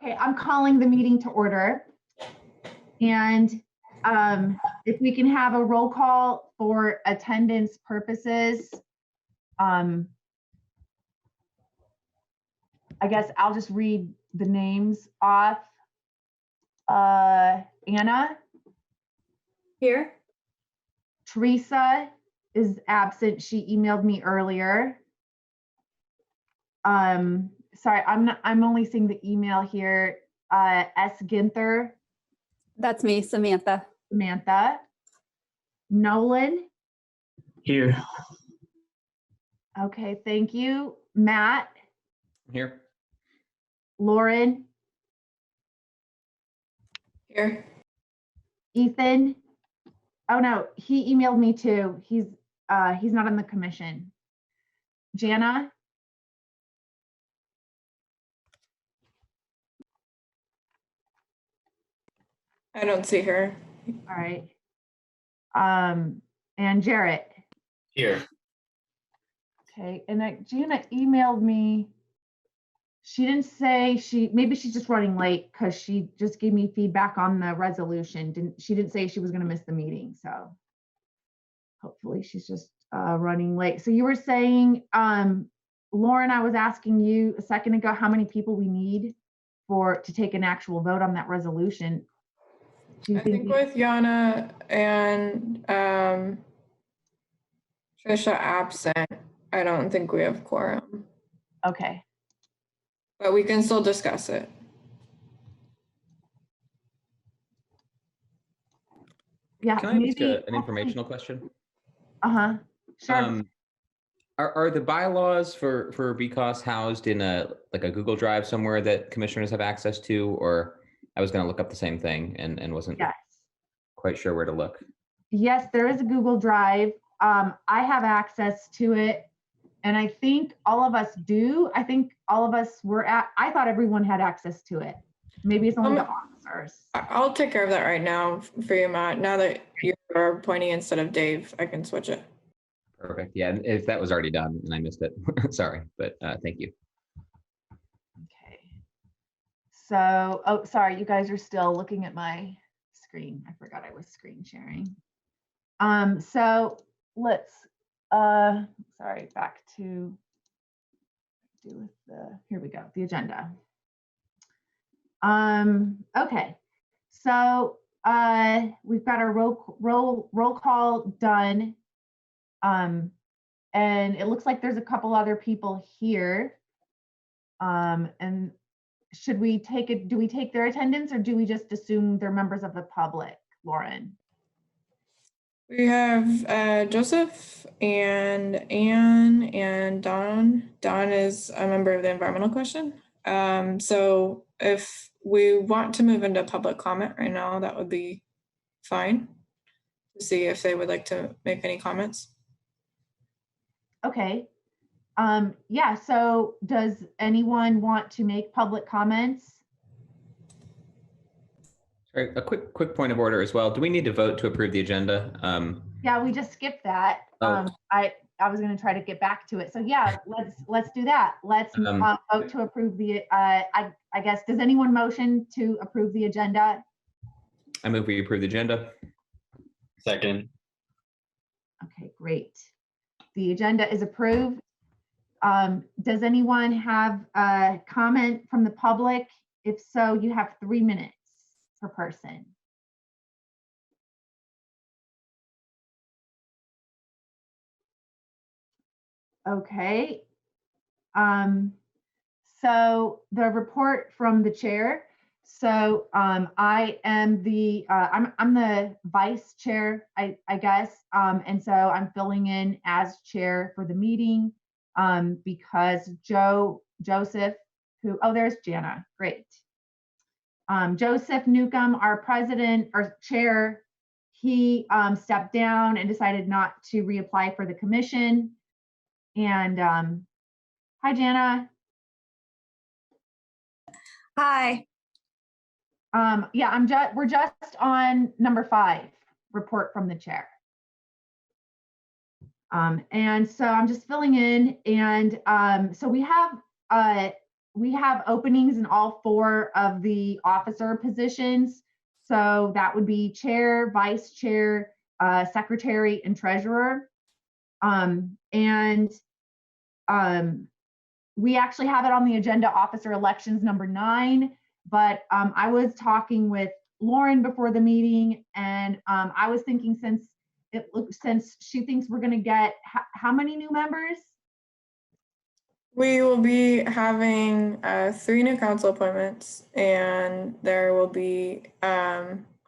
Okay, I'm calling the meeting to order. And if we can have a roll call for attendance purposes. I guess I'll just read the names off. Anna? Here. Teresa is absent. She emailed me earlier. Sorry, I'm only seeing the email here. S. Ginther. That's me, Samantha. Samantha. Nolan. Here. Okay, thank you. Matt. Here. Lauren. Here. Ethan. Oh no, he emailed me too. He's not on the commission. Jana. I don't see her. All right. And Jarrett. Here. Okay, and Jana emailed me. She didn't say maybe she's just running late because she just gave me feedback on the resolution. She didn't say she was going to miss the meeting, so hopefully she's just running late. So you were saying, Lauren, I was asking you a second ago how many people we need to take an actual vote on that resolution. I think with Yana and Trisha absent, I don't think we have quorum. Okay. But we can still discuss it. Yeah. Can I ask an informational question? Uh-huh. Sure. Are the bylaws for BCOS housed in a Google Drive somewhere that commissioners have access to, or I was going to look up the same thing and wasn't quite sure where to look. Yes, there is a Google Drive. I have access to it, and I think all of us do. I think all of us I thought everyone had access to it. Maybe it's only the officers. I'll take care of that right now for you, Matt. Now that you're pointing instead of Dave, I can switch it. Perfect. Yeah, if that was already done and I missed it, sorry, but thank you. Okay. So, oh, sorry, you guys are still looking at my screen. I forgot I was screen sharing. So let's, sorry, back to here we go, the agenda. Okay, so we've got our roll call done. And it looks like there's a couple other people here. And should we do we take their attendance or do we just assume they're members of the public, Lauren? We have Joseph and Anne and Don. Don is a member of the environmental question. So if we want to move into public comment right now, that would be fine to see if they would like to make any comments. Okay. Yeah, so does anyone want to make public comments? Sorry, a quick point of order as well. Do we need to vote to approve the agenda? Yeah, we just skipped that. Oh. I was going to try to get back to it. So yeah, let's do that. Let's vote to approve the. I guess, does anyone motion to approve the agenda? I move we approve the agenda. Second. Okay, great. The agenda is approved. Does anyone have a comment from the public? If so, you have 3 minutes per person. Okay. So the report from the chair. So I am I'm the vice chair, I guess, and so I'm filling in as chair for the meeting because Joseph, there's Jana, great. Joseph Newcomb, our president or chair, he stepped down and decided not to reapply for the commission. And hi, Jana. Hi. Yeah, we're just on number 5, report from the chair. And so I'm just filling in, and so we have we have openings in all 4 of the officer positions. So that would be chair, vice chair, secretary, and treasurer. We actually have it on the agenda, officer elections number 9, but I was talking with Lauren before the meeting, and I was thinking since she thinks we're going to get how many new members? We will be having 3 new council appointments, and there will be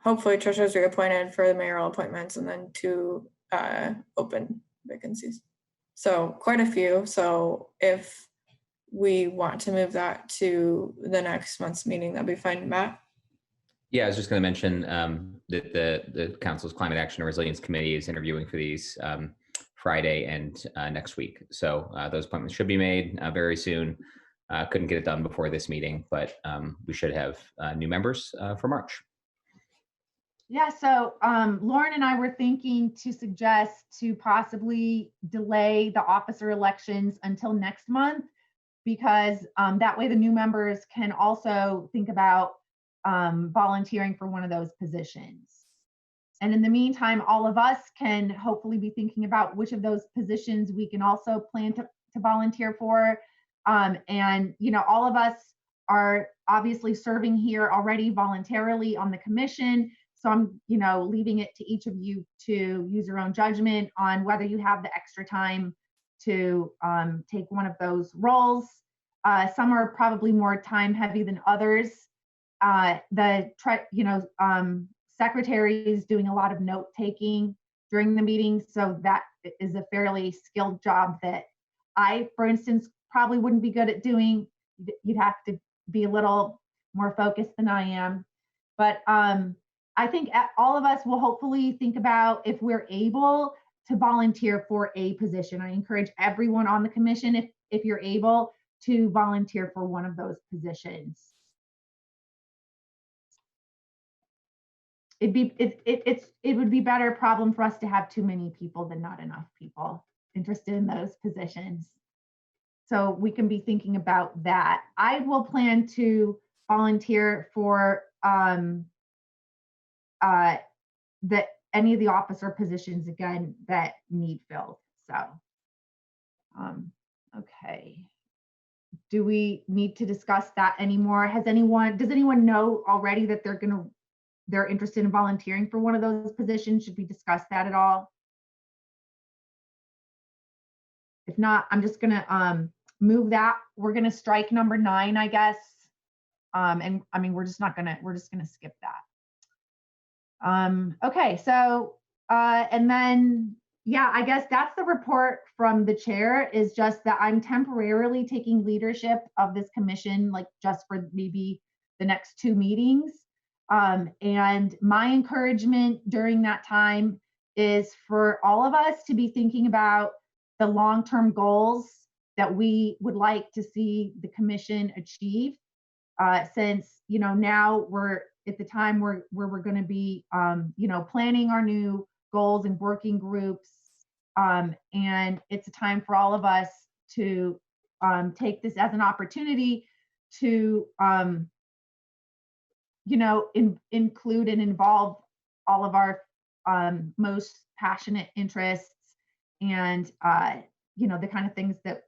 hopefully treasurers reappointed for the mayoral appointments, and then 2 open vacancies. So quite a few. So if we want to move that to the next month's meeting, that'd be fine. Matt? Yeah, I was just going to mention that the council's Climate Action and Resilience Committee is interviewing for these Friday and next week. So those appointments should be made very soon. Couldn't get it done before this meeting, but we should have new members for March. Yeah, so Lauren and I were thinking to suggest to possibly delay the officer elections until next month, because that way the new members can also think about volunteering for one of those positions. And in the meantime, all of us can hopefully be thinking about which of those positions we can also plan to volunteer for. And, you know, all of us are obviously serving here already voluntarily on the commission. So I'm, you know, leaving it to each of you to use your own judgment on whether you have the extra time to take one of those roles. Some are probably more time heavy than others. Secretary is doing a lot of note taking during the meeting, so that is a fairly skilled job that I, for instance, probably wouldn't be good at doing. You'd have to be a little more focused than I am. But I think all of us will hopefully think about if we're able to volunteer for a position. I encourage everyone on the commission, if you're able, to volunteer for one of those positions. It would be better problem for us to have too many people than not enough people interested in those positions. So we can be thinking about that. I will plan to volunteer for any of the officer positions again that need filled. So, okay. Do we need to discuss that anymore? Does anyone know already that they're interested in volunteering for one of those positions? Should we discuss that at all? If not, I'm just gonna move that. We're gonna strike number 9, I guess. And I mean, we're just gonna skip that. Okay, so and then yeah, I guess that's the report from the chair, is just that I'm temporarily taking leadership of this commission, like just for maybe the next 2 meetings. And my encouragement during that time is for all of us to be thinking about the long-term goals that we would like to see the commission achieve. Since, you know, now we're at the time where we're going to be, you know, planning our new goals and working groups. And it's a time for all of us to take this as an opportunity to, you know, include and involve all of our most passionate interests and, you know, the kind of things that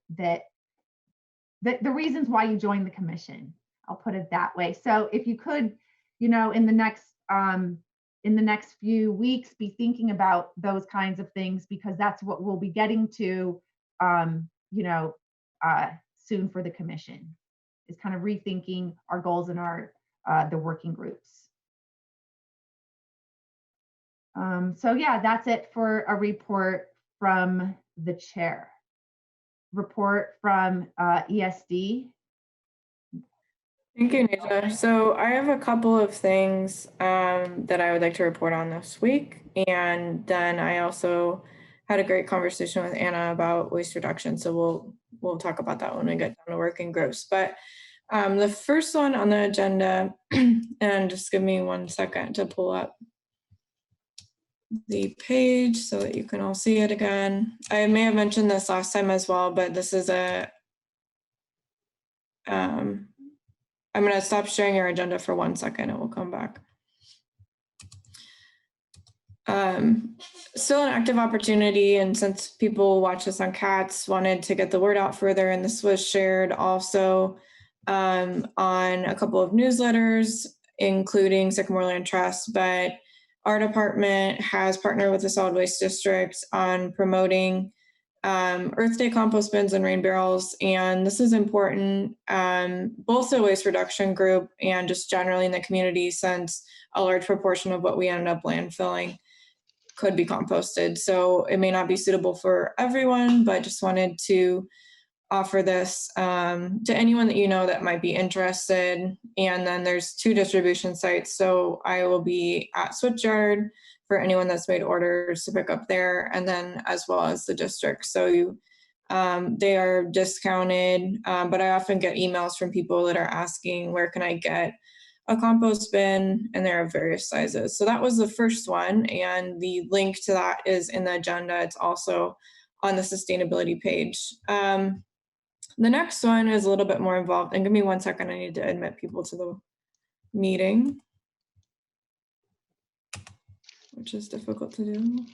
the reasons why you joined the commission. I'll put it that way. So if you could, you know, in the next few weeks, be thinking about those kinds of things, because that's what we'll be getting to, you know, soon for the commission, is kind of rethinking our goals and our the working groups. So yeah, that's it for a report from the chair. Report from ESD. Thank you, Nisha. So I have a couple of things that I would like to report on this week. And then I also had a great conversation with Anna about waste reduction. So we'll talk about that when we get down to working groups. But the first one on the agenda, and just give me 1 second to pull up the page so that you can all see it again. I may have mentioned this last time as well, but this is a I'm going to stop sharing your agenda for 1 second and we'll come back. Still an active opportunity, and since people watch us on CATS, wanted to get the word out further, and this was shared also on a couple of newsletters, including Sycamore Land Trust, but our department has partnered with the Solid Waste District on promoting Earth Day compost bins and rain barrels, and this is important both the waste reduction group and just generally in the community, since a large proportion of what we ended up landfilling could be composted. So it may not be suitable for everyone, but just wanted to offer this to anyone that you know that might be interested. And then there's 2 distribution sites. So I will be at Switchyard for anyone that's made orders to pick up there, and then as well as the district. So they are discounted, but I often get emails from people that are asking, where can I get a compost bin? And there are various sizes. So that was the first one, and the link to that is in the agenda. It's also on the sustainability page. The next one is a little bit more involved, and give me 1 second, I need to admit people to the meeting, which is difficult to do.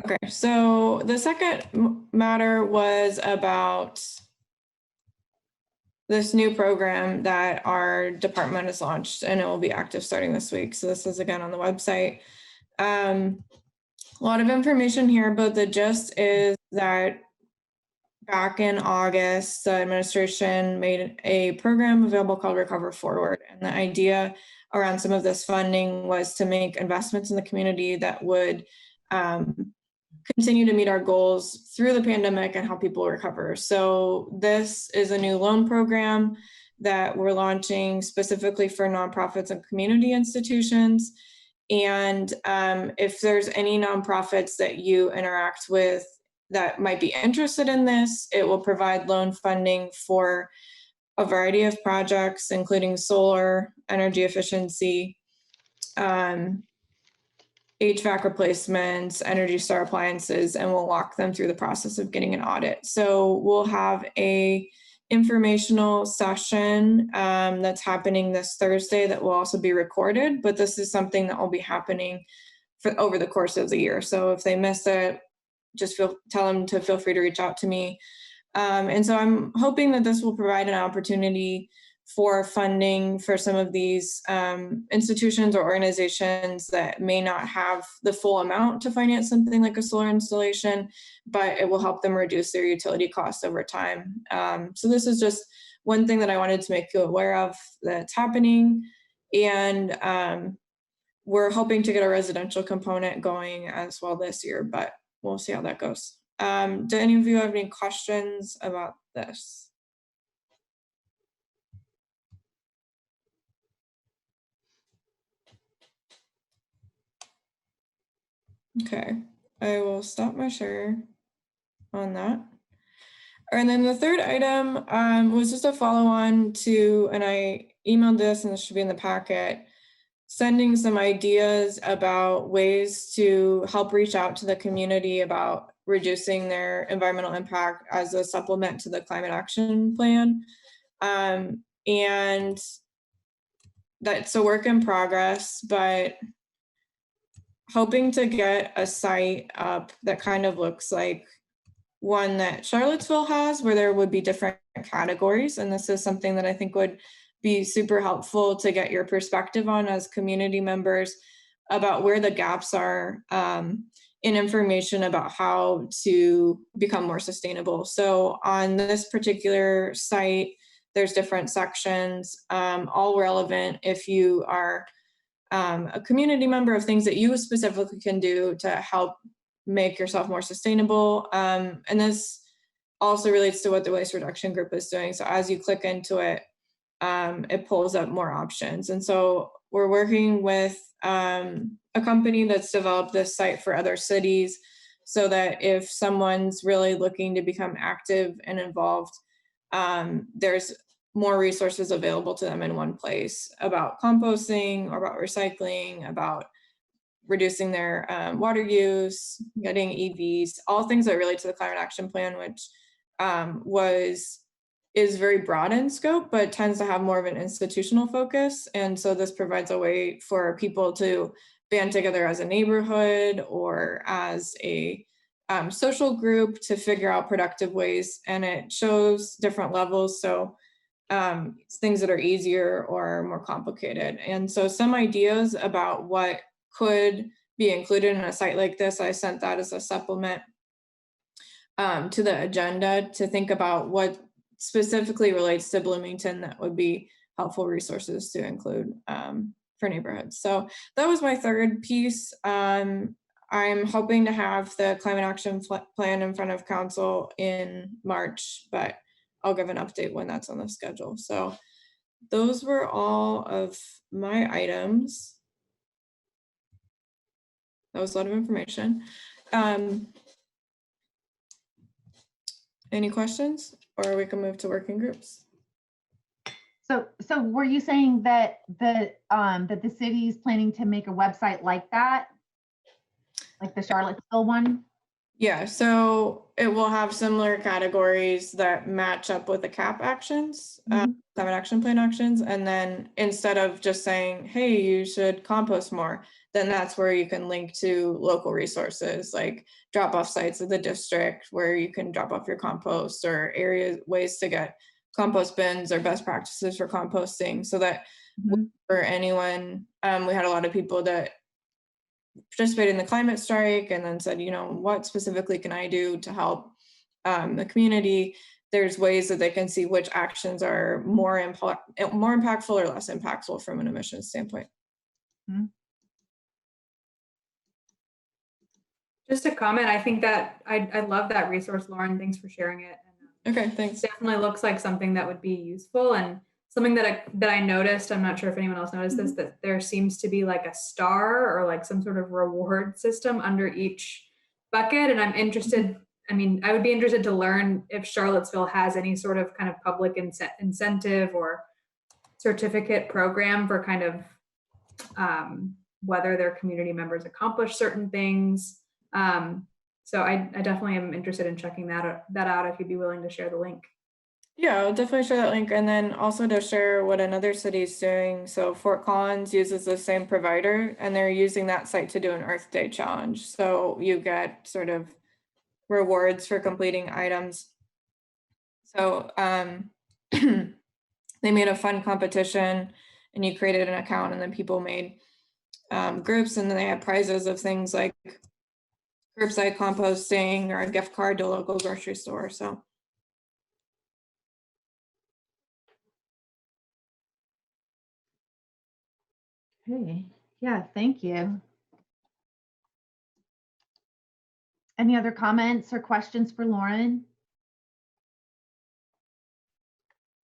Okay, so the second matter was about this new program that our department has launched, and it will be active starting this week. So this is again on the website. A lot of information here, but the gist is that back in August, the administration made a program available called Recover Forward. And the idea around some of this funding was to make investments in the community that would continue to meet our goals through the pandemic and help people recover. So this is a new loan program that we're launching specifically for nonprofits and community institutions. And if there's any nonprofits that you interact with that might be interested in this, it will provide loan funding for a variety of projects, including solar, energy efficiency, HVAC replacements, Energy Star appliances, and we'll walk them through the process of getting an audit. So we'll have a informational session that's happening this Thursday that will also be recorded, but this is something that will be happening for over the course of the year. So if they miss it, just tell them to feel free to reach out to me. And so I'm hoping that this will provide an opportunity for funding for some of these institutions or organizations that may not have the full amount to finance something like a solar installation, but it will help them reduce their utility costs over time. So this is just one thing that I wanted to make you aware of that's happening. And we're hoping to get a residential component going as well this year, but we'll see how that goes. Do any of you have any questions about this? Okay, I will stop my share on that. And then the third item was just a follow on to, and I emailed this and this should be in the packet, sending some ideas about ways to help reach out to the community about reducing their environmental impact as a supplement to the climate action plan. And that's a work in progress, but hoping to get a site up that kind of looks like one that Charlottesville has, where there would be different categories. And this is something that I think would be super helpful to get your perspective on as community members about where the gaps are in information about how to become more sustainable. So on this particular site, there's different sections, all relevant if you are a community member, of things that you specifically can do to help make yourself more sustainable. And this also relates to what the waste reduction group is doing. So as you click into it, it pulls up more options. And so we're working with a company that's developed this site for other cities so that if someone's really looking to become active and involved, there's more resources available to them in one place about composting or about recycling, about reducing their water use, getting EVs, all things that relate to the climate action plan, which is very broad in scope, but tends to have more of an institutional focus. And so this provides a way for people to band together as a neighborhood or as a social group to figure out productive ways. And it shows different levels. So things that are easier or more complicated. And so some ideas about what could be included in a site like this, I sent that as a supplement to the agenda to think about what specifically relates to Bloomington that would be helpful resources to include for neighborhoods. So that was my third piece. I'm hoping to have the climate action plan in front of council in March, but I'll give an update when that's on the schedule. So those were all of my items. That was a lot of information. Any questions, or we can move to working groups? So were you saying that that the city is planning to make a website like that, like the Charlottesville one? Yeah, so it will have similar categories that match up with the CAP actions, climate action plan actions. And then instead of just saying, hey, you should compost more, then that's where you can link to local resources like drop-off sites of the district where you can drop off your compost, or ways to get compost bins or best practices for composting, so that for anyone, we had a lot of people that participated in the climate strike and then said, you know, what specifically can I do to help the community? There's ways that they can see which actions are more impactful or less impactful from an emissions standpoint. Just a comment, I think that I love that resource, Lauren. Thanks for sharing it. And, okay, thanks. Definitely looks like something that would be useful, and something that I noticed, I'm not sure if anyone else noticed this, that there seems to be like a star or like some sort of reward system under each bucket. And I'm interested, I mean, I would be interested to learn if Charlottesville has any sort of kind of public incentive or certificate program for kind of whether their community members accomplish certain things. So I definitely am interested in checking that out if you'd be willing to share the link. Yeah, I'll definitely share that link, and then also to share what another city is doing. So Fort Collins uses the same provider, and they're using that site to do an Earth Day challenge. So you get sort of rewards for completing items. So they made a fun competition, and you created an account, and then people made groups, and then they had prizes of things like curbside composting or a gift card to a local grocery store. So. Okay, yeah, thank you. Any other comments or questions for Lauren?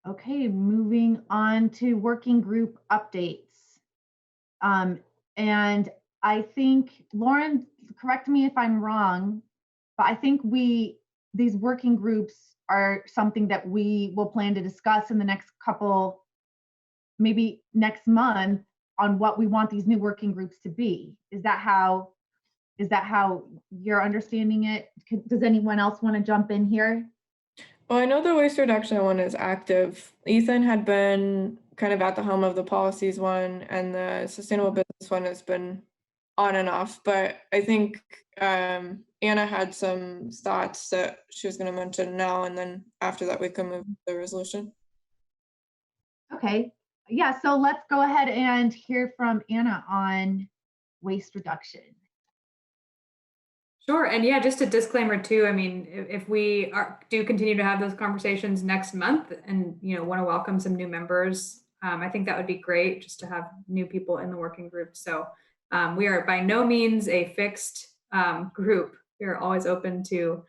Okay, moving on to working group updates. And I think, Lauren, correct me if I'm wrong, but I think these working groups are something that we will plan to discuss in the next couple, maybe next month, on what we want these new working groups to be. Is that how you're understanding it? Does anyone else want to jump in here? Well, I know the waste reduction one is active. Ethan had been kind of at the helm of the policies one, and the sustainable business one has been on and off. But I think Anna had some thoughts that she was going to mention now, and then after that we can move to the resolution. Okay, yeah, so let's go ahead and hear from Anna on waste reduction. Sure, and yeah, just a disclaimer too. I mean, if we do continue to have those conversations next month, and want to welcome some new members, I think that would be great, just to have new people in the working group. So we are by no means a fixed group. We are always open to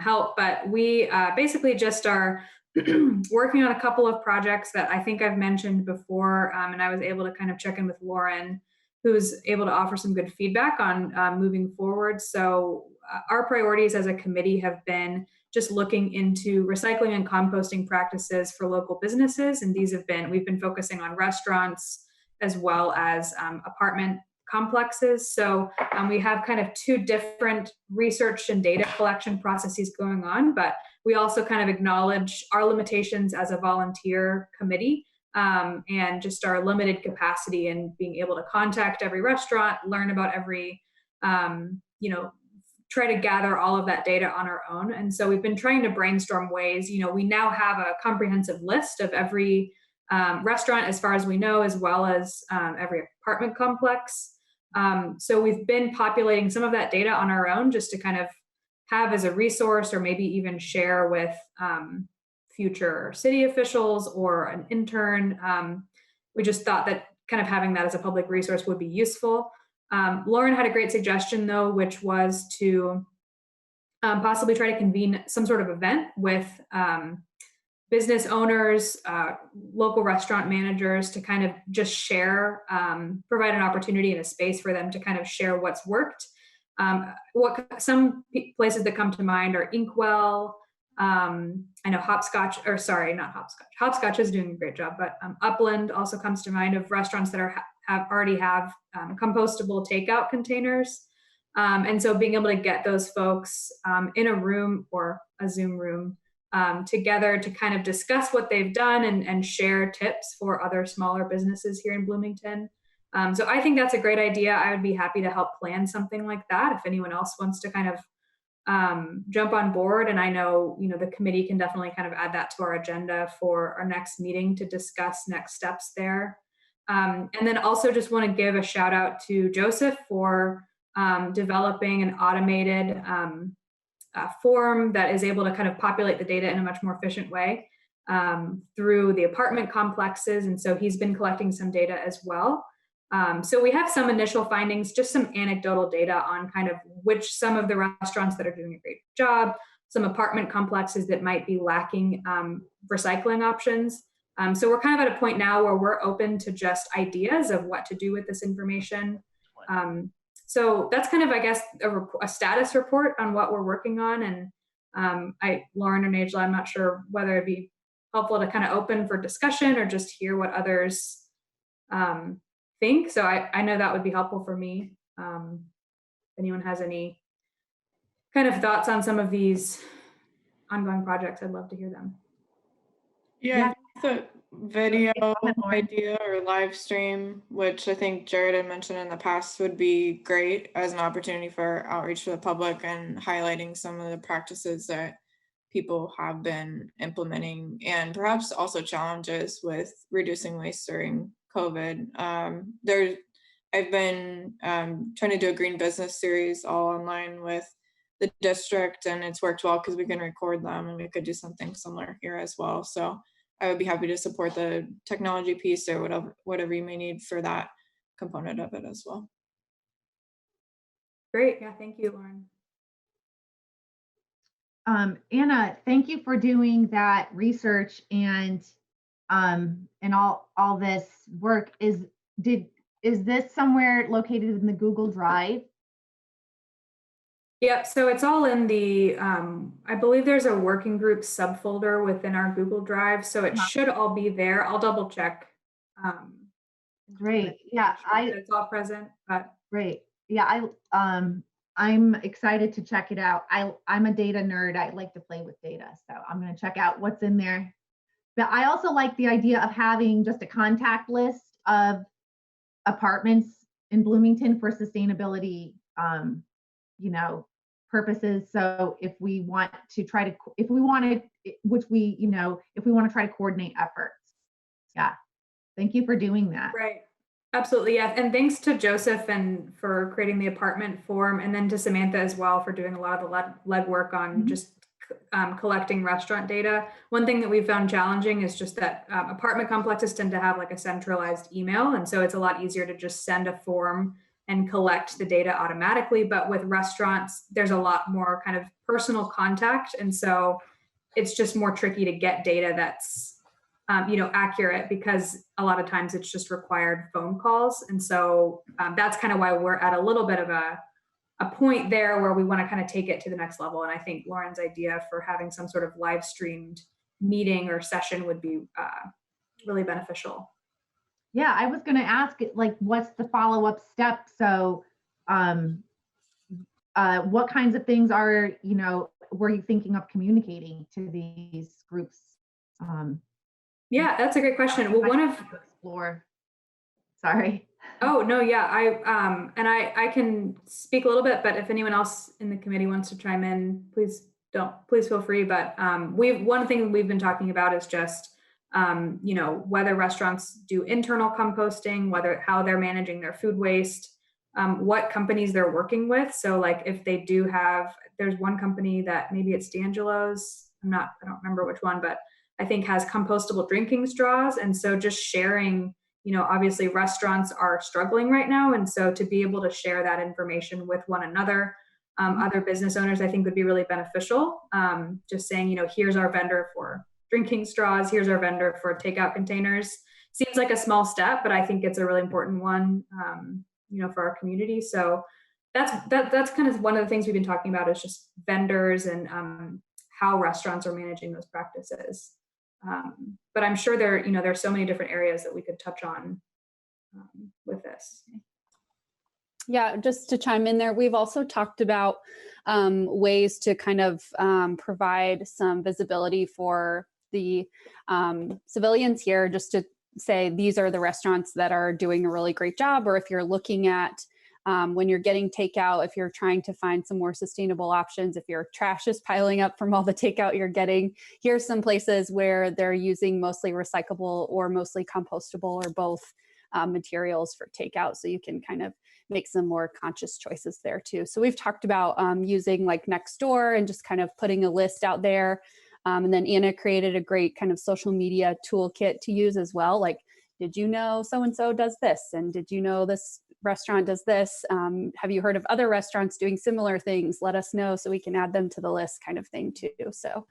help, but we basically just are working on a couple of projects that I think I've mentioned before, and I was able to kind of check in with Lauren, who's able to offer some good feedback on moving forward. So our priorities as a committee have been just looking into recycling and composting practices for local businesses. And we've been focusing on restaurants as well as apartment complexes. So we have kind of two different research and data collection processes going on, but we also kind of acknowledge our limitations as a volunteer committee, and just our limited capacity in being able to contact every restaurant, learn about every, try to gather all of that data on our own. And so we've been trying to brainstorm ways. We now have a comprehensive list of every restaurant as far as we know, as well as every apartment complex. So we've been populating some of that data on our own just to kind of have as a resource, or maybe even share with future city officials or an intern. We just thought that kind of having that as a public resource would be useful. Lauren had a great suggestion though, which was to possibly try to convene some sort of event with business owners, local restaurant managers, to kind of just share, provide an opportunity and a space for them to kind of share what's worked. Some places that come to mind are Inkwell. I know Hopscotch is doing a great job, but Upland also comes to mind, of restaurants that already have compostable takeout containers. And so being able to get those folks in a room or a Zoom room together to kind of discuss what they've done and share tips for other smaller businesses here in Bloomington. So I think that's a great idea. I would be happy to help plan something like that if anyone else wants to kind of jump on board. And I know, the committee can definitely kind of add that to our agenda for our next meeting to discuss next steps there. And then also just want to give a shout out to Joseph for developing an automated form that is able to kind of populate the data in a much more efficient way through the apartment complexes. And so he's been collecting some data as well. So we have some initial findings, just some anecdotal data on kind of some of the restaurants that are doing a great job, some apartment complexes that might be lacking recycling options. So we're kind of at a point now where we're open to just ideas of what to do with this information. So that's kind of, I guess, a status report on what we're working on. And Lauren or Najla, I'm not sure whether it'd be helpful to kind of open for discussion or just hear what others think. So I know that would be helpful for me. If anyone has any kind of thoughts on some of these ongoing projects, I'd love to hear them. Yeah, I think the video idea or live stream, which I think Jared had mentioned in the past, would be great as an opportunity for outreach to the public and highlighting some of the practices that people have been implementing, and perhaps also challenges with reducing waste during COVID. I've been trying to do a green business series all online with the district, and it's worked well because we can record them, and we could do something similar here as well. So I would be happy to support the technology piece or whatever you may need for that component of it as well. Great. Yeah, thank you, Lauren. Anna, thank you for doing that research and all this work. Is this somewhere located in the Google Drive? Yep, so it's all in the, I believe there's a working group subfolder within our Google Drive, so it should all be there. I'll double check. Great, yeah, it's all present, but. Great, yeah, I'm excited to check it out. I'm a data nerd. I like to play with data, so I'm gonna check out what's in there. But I also like the idea of having just a contact list of apartments in Bloomington for sustainability, purposes. So if we want to try to, if we want to try to coordinate efforts. Yeah. Thank you for doing that. Right. Absolutely. Yeah. And thanks to Joseph and for creating the apartment form, and then to Samantha as well for doing a lot of the legwork on just collecting restaurant data. One thing that we found challenging is just that apartment complexes tend to have like a centralized email. And so it's a lot easier to just send a form and collect the data automatically. But with restaurants, there's a lot more kind of personal contact. And so it's just more tricky to get data that's, accurate, because a lot of times it's just required phone calls. And so that's kind of why we're at a little bit of a point there where we want to kind of take it to the next level. And I think Lauren's idea for having some sort of live streamed meeting or session would be really beneficial. Yeah, I was going to ask it, like, what's the follow-up step? So, what kinds of things were you thinking of communicating to these groups? Yeah, that's a great question. Well, one of to explore. Sorry. Oh, no, yeah, I can speak a little bit, but if anyone else in the committee wants to chime in, please feel free. But one thing we've been talking about is just, whether restaurants do internal composting, how they're managing their food waste, what companies they're working with. So like if they do there's one company that maybe it's D'Angelo's, I don't remember which one, but I think has compostable drinking straws. And so just sharing, obviously restaurants are struggling right now. And so to be able to share that information with one another, other business owners, I think would be really beneficial. Just saying, here's our vendor for drinking straws, here's our vendor for takeout containers. Seems like a small step, but I think it's a really important one, for our community. So that's kind of one of the things we've been talking about is just vendors and how restaurants are managing those practices. But I'm sure there's so many different areas that we could touch on with this. Yeah, just to chime in there, we've also talked about ways to kind of provide some visibility for the civilians here, just to say these are the restaurants that are doing a really great job, or if you're looking at when you're getting takeout, if you're trying to find some more sustainable options, if your trash is piling up from all the takeout you're getting, here's some places where they're using mostly recyclable or mostly compostable or both materials for takeout. So you can kind of make some more conscious choices there too. So we've talked about using like Nextdoor and just kind of putting a list out there. And then Anna created a great kind of social media toolkit to use as well. Like, did you know so-and-so does this? And did you know this restaurant does this? Have you heard of other restaurants doing similar things? Let us know so we can add them to the list, kind of thing too. So,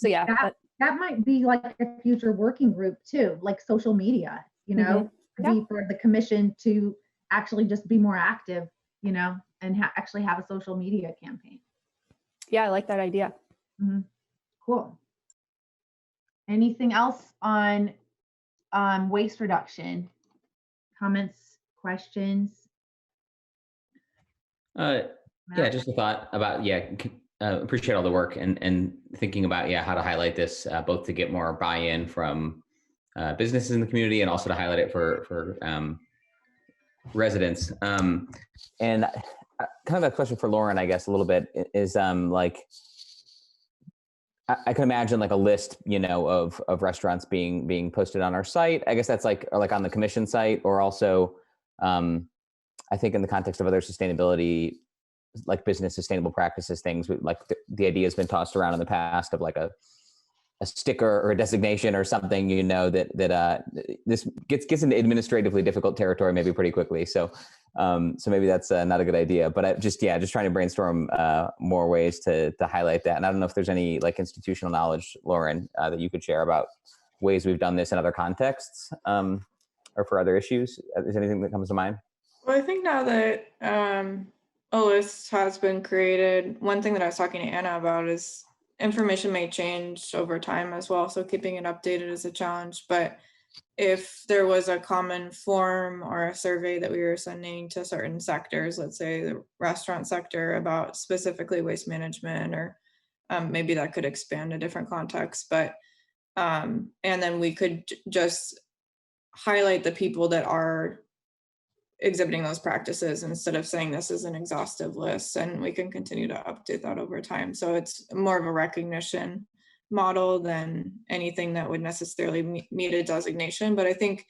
yeah. That might be like a future working group too, like social media, be for the commission to actually just be more active, and actually have a social media campaign. Yeah, I like that idea. Mm-hmm. Cool. Anything else on waste reduction? Comments, questions? Yeah, just a thought about, appreciate all the work and thinking about, how to highlight this, both to get more buy-in from businesses in the community and also to highlight it for residents. And kind of a question for Lauren, I guess, a little bit is like, I can imagine like a list, of restaurants being posted on our site. I guess that's like on the commission site, or also, I think in the context of other sustainability, like business sustainable practices, things like the idea has been tossed around in the past of like a sticker or a designation or something, that this gets into administratively difficult territory maybe pretty quickly. So maybe that's not a good idea, but just trying to brainstorm more ways to highlight that. And I don't know if there's any like institutional knowledge, Lauren, that you could share about ways we've done this in other contexts or for other issues. Is anything that comes to mind? Well, I think now that a list has been created, one thing that I was talking to Anna about is information may change over time as well. So keeping it updated is a challenge. But if there was a common form or a survey that we were sending to certain sectors, let's say the restaurant sector, about specifically waste management, or maybe that could expand a different context. But and then we could just highlight the people that are exhibiting those practices instead of saying this is an exhaustive list, and we can continue to update that over time. So it's more of a recognition model than anything that would necessarily meet a designation. But I think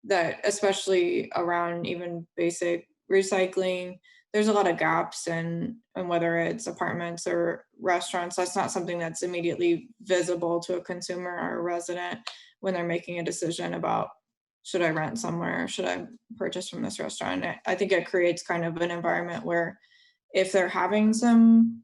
that especially around even basic recycling, there's a lot of gaps, and whether it's apartments or restaurants, that's not something that's immediately visible to a consumer or a resident when they're making a decision about, should I rent somewhere? Should I purchase from this restaurant? I think it creates kind of an environment where if they're having some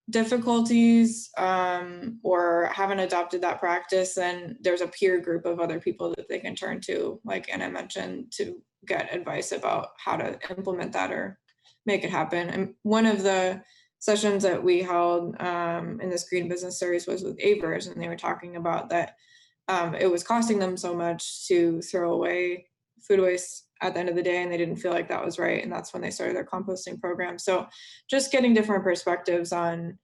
difficulties or haven't adopted that practice, then there's a peer group of other people that they can turn to, like Anna mentioned, to get advice about how to implement that or make it happen. And one of the sessions that we held in this Green Business Series was with Avers, and they were talking about that it was costing them so much to throw away food waste at the end of the day, and they didn't feel like that was right. And that's when they started their composting program. So just getting different perspectives on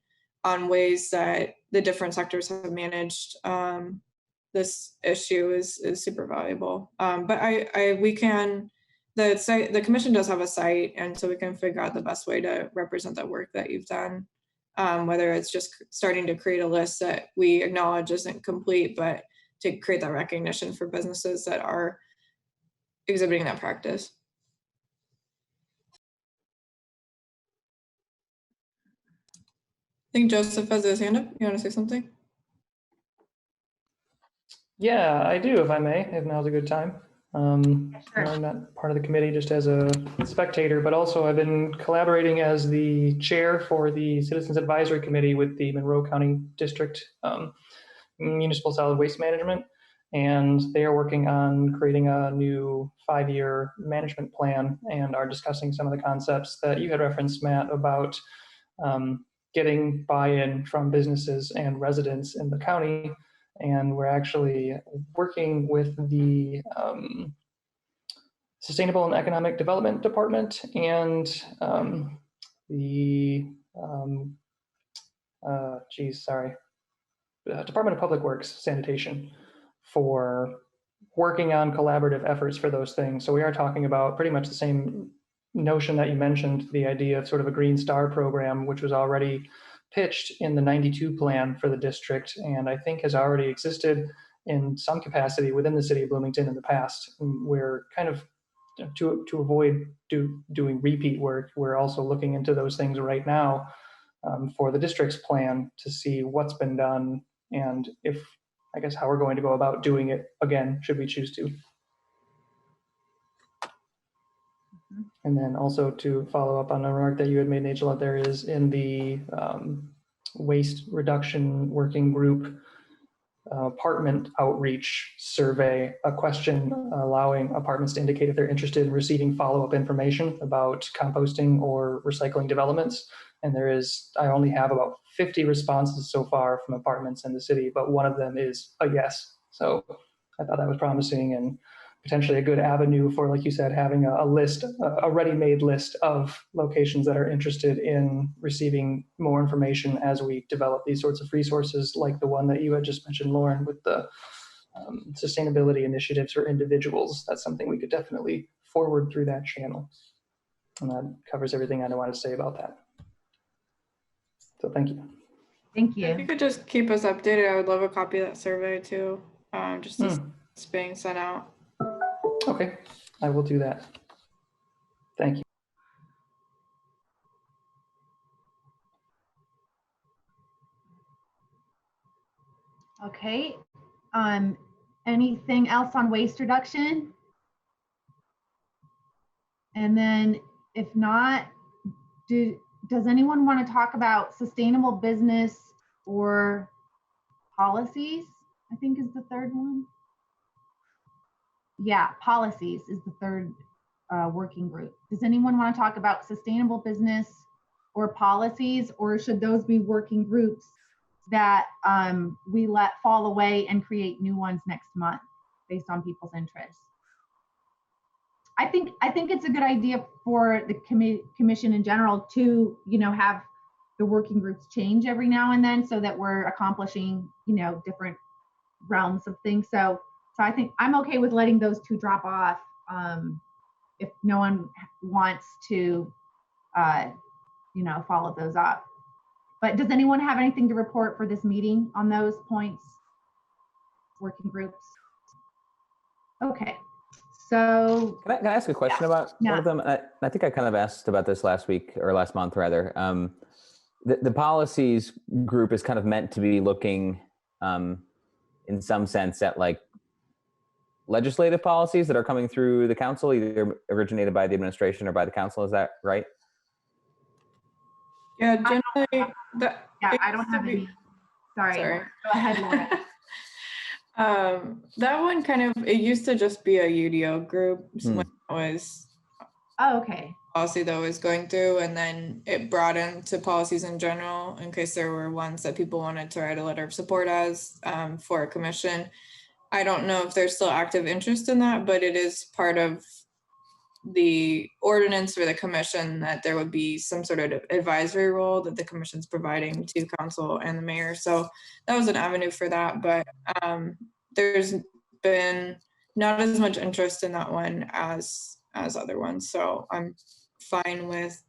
ways that the different sectors have managed this issue is super valuable. But the commission does have a site, and so we can figure out the best way to represent that work that you've done. Whether it's just starting to create a list that we acknowledge isn't complete, but to create that recognition for businesses that are exhibiting that practice. I think Joseph has his hand up. You want to say something? Yeah, I do, if I may, if now's a good time. Sure. I'm not part of the committee, just as a spectator, but also I've been collaborating as the chair for the Citizens Advisory Committee with the Monroe County District Municipal Solid Waste Management. And they are working on creating a new 5-year management plan and are discussing some of the concepts that you had referenced, Matt, about getting buy-in from businesses and residents in the county. And we're actually working with the Sustainable and Economic Development Department and the Department of Public Works Sanitation for working on collaborative efforts for those things. So we are talking about pretty much the same notion that you mentioned, the idea of sort of a Green Star program, which was already pitched in the 92 plan for the district, and I think has already existed in some capacity within the city of Bloomington in the past. And we're kind of, to avoid doing repeat work, we're also looking into those things right now for the district's plan to see what's been done and if, I guess, how we're going to go about doing it again, should we choose to. And then also to follow up on a remark that you had made, Angela, there is in the waste reduction working group apartment outreach survey a question allowing apartments to indicate if they're interested in receiving follow-up information about composting or recycling developments. And I only have about 50 responses so far from apartments in the city, but one of them is a yes. So I thought that was promising and potentially a good avenue for, like you said, having a list, a ready-made list of locations that are interested in receiving more information as we develop these sorts of resources, like the one that you had just mentioned, Lauren, with the sustainability initiatives for individuals. That's something we could definitely forward through that channel. And that covers everything I want to say about that. So thank you. Thank you. If you could just keep us updated, I would love a copy of that survey too, just as it's being sent out. Okay, I will do that. Thank you. Okay. Anything else on waste reduction? And then if not, does anyone want to talk about sustainable business or policies? I think is the third one. Yeah, policies is the third working group. Does anyone want to talk about sustainable business or policies, or should those be working groups that we let fall away and create new ones next month based on people's interests? I think it's a good idea for the commission in general to, have the working groups change every now and then so that we're accomplishing, different realms of things. So I think I'm okay with letting those two drop off if no one wants to, follow those up. But does anyone have anything to report for this meeting on those points? Working groups? Okay. So Can I ask a question about one of them? I think I kind of asked about this last week or last month rather. The policies group is kind of meant to be looking in some sense at like legislative policies that are coming through the council, either originated by the administration or by the council. Is that right? Yeah, generally I don't have any. Sorry. Go ahead, Laura. That one it used to just be a UDO group when it was okay. Policy that was going through, and then it broadened to policies in general in case there were ones that people wanted to write a letter of support as for a commission. I don't know if there's still active interest in that, but it is part of the ordinance for the commission that there would be some sort of advisory role that the commission's providing to council and the mayor. So that was an avenue for that, but there's been not as much interest in that one as other ones. So I'm fine with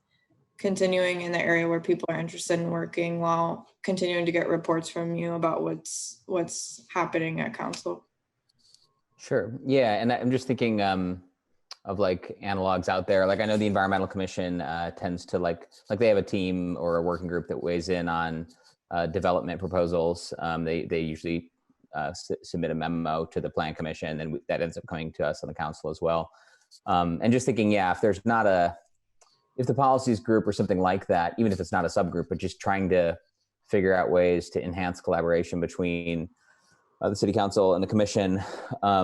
continuing in the area where people are interested in working while continuing to get reports from you about what's happening at council. Sure. Yeah. And I'm just thinking of like analogs out there. Like I know the Environmental Commission tends to like they have a team or a working group that weighs in on development proposals. They usually submit a memo to the Plan Commission, and that ends up coming to us on the council as well. And just thinking, yeah, if the policies group or something like that, even if it's not a subgroup, but just trying to figure out ways to enhance collaboration between the city council and the commission, I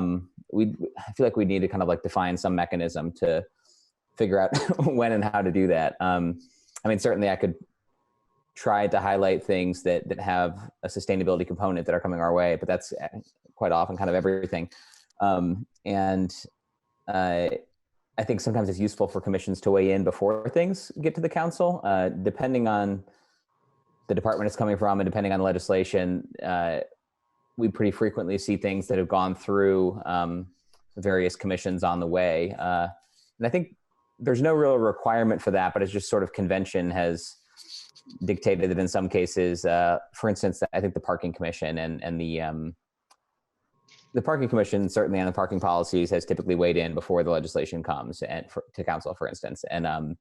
feel like we need to kind of like define some mechanism to figure out when and how to do that. I mean, certainly I could try to highlight things that have a sustainability component that are coming our way, but that's quite often kind of everything. I think sometimes it's useful for commissions to weigh in before things get to the council, depending on the department it's coming from and depending on the legislation. We pretty frequently see things that have gone through various commissions on the way. And I think there's no real requirement for that, but it's just sort of convention has dictated that in some cases, for instance, I think the Parking Commission and the Parking Commission, certainly on the parking policies, has typically weighed in before the legislation comes to council, for instance. And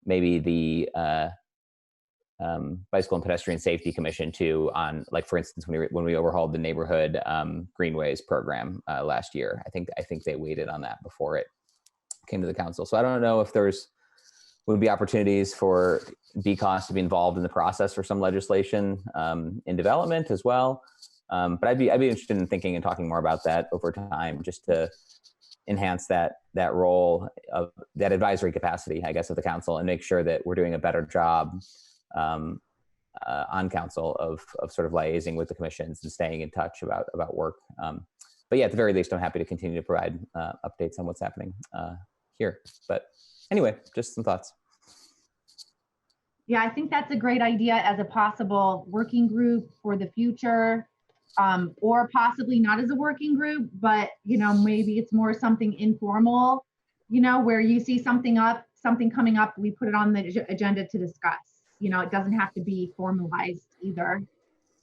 maybe the Bicycle and Pedestrian Safety Commission too, on like, for instance, when we overhauled the neighborhood greenways program last year. I think they weighed in on that before it came to the council. So I don't know if would be opportunities for BCOS to be involved in the process for some legislation in development as well. But I'd be interested in thinking and talking more about that over time, just to enhance that role of that advisory capacity, I guess, of the council, and make sure that we're doing a better job on council of sort of liaising with the commissions and staying in touch about work. But yeah, at the very least, I'm happy to continue to provide updates on what's happening here. But anyway, just some thoughts. Yeah, I think that's a great idea as a possible working group for the future. Or possibly not as a working group, but maybe it's more something informal, where you see something coming up, we put it on the agenda to discuss. It doesn't have to be formalized either.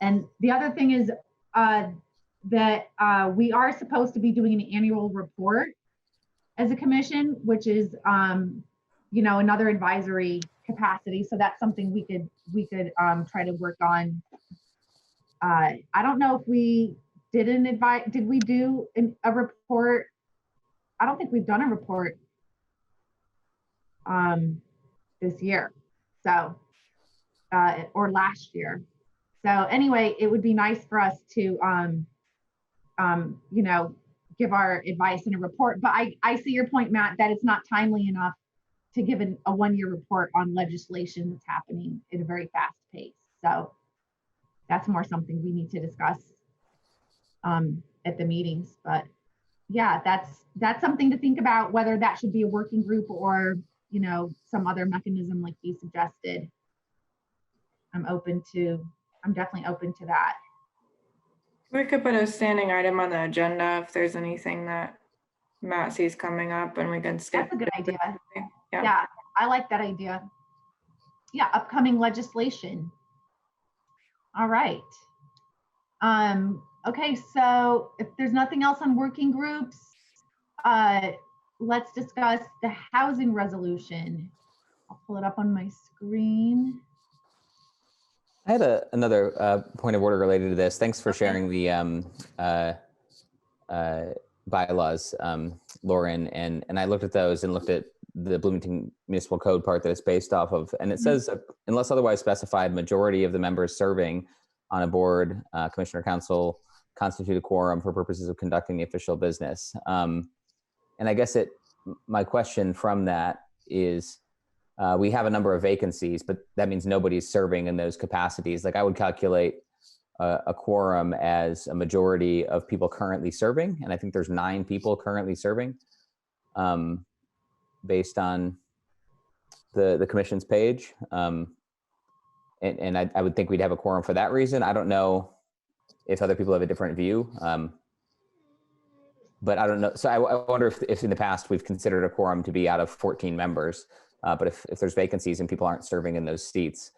And the other thing is that we are supposed to be doing an annual report as a commission, which is another advisory capacity. So that's something we could try to work on. I don't know if we did we do a report? I don't think we've done a report this year, so or last year. So anyway, it would be nice for us to give our advice in a report. But I see your point, Matt, that it's not timely enough to give a 1-year report on legislation that's happening at a very fast pace. So that's more something we need to discuss at the meetings. But yeah, that's something to think about, whether that should be a working group or some other mechanism like you suggested. I'm definitely open to that. We could put a standing item on the agenda if there's anything that Matt sees coming up, and we can skip. That's a good idea. Yeah, I like that idea. Yeah, upcoming legislation. All right. Okay, so if there's nothing else on working groups, let's discuss the housing resolution. I'll pull it up on my screen. I had another point of order related to this. Thanks for sharing the bylaws, Lauren. And I looked at those and looked at the Bloomington Municipal Code part that it's based off of. And it says, unless otherwise specified, majority of the members serving on a board, commissioner, council constitute a quorum for purposes of conducting the official business. And I guess my question from that is, we have a number of vacancies, but that means nobody's serving in those capacities. Like I would calculate a quorum as a majority of people currently serving, and I think there's 9 people currently serving, based on the commission's page. And I would think we'd have a quorum for that reason. I don't know if other people have a different view, but I don't know. So I wonder if in the past we've considered a quorum to be out of 14 members, but if there's vacancies and people aren't serving in those seats,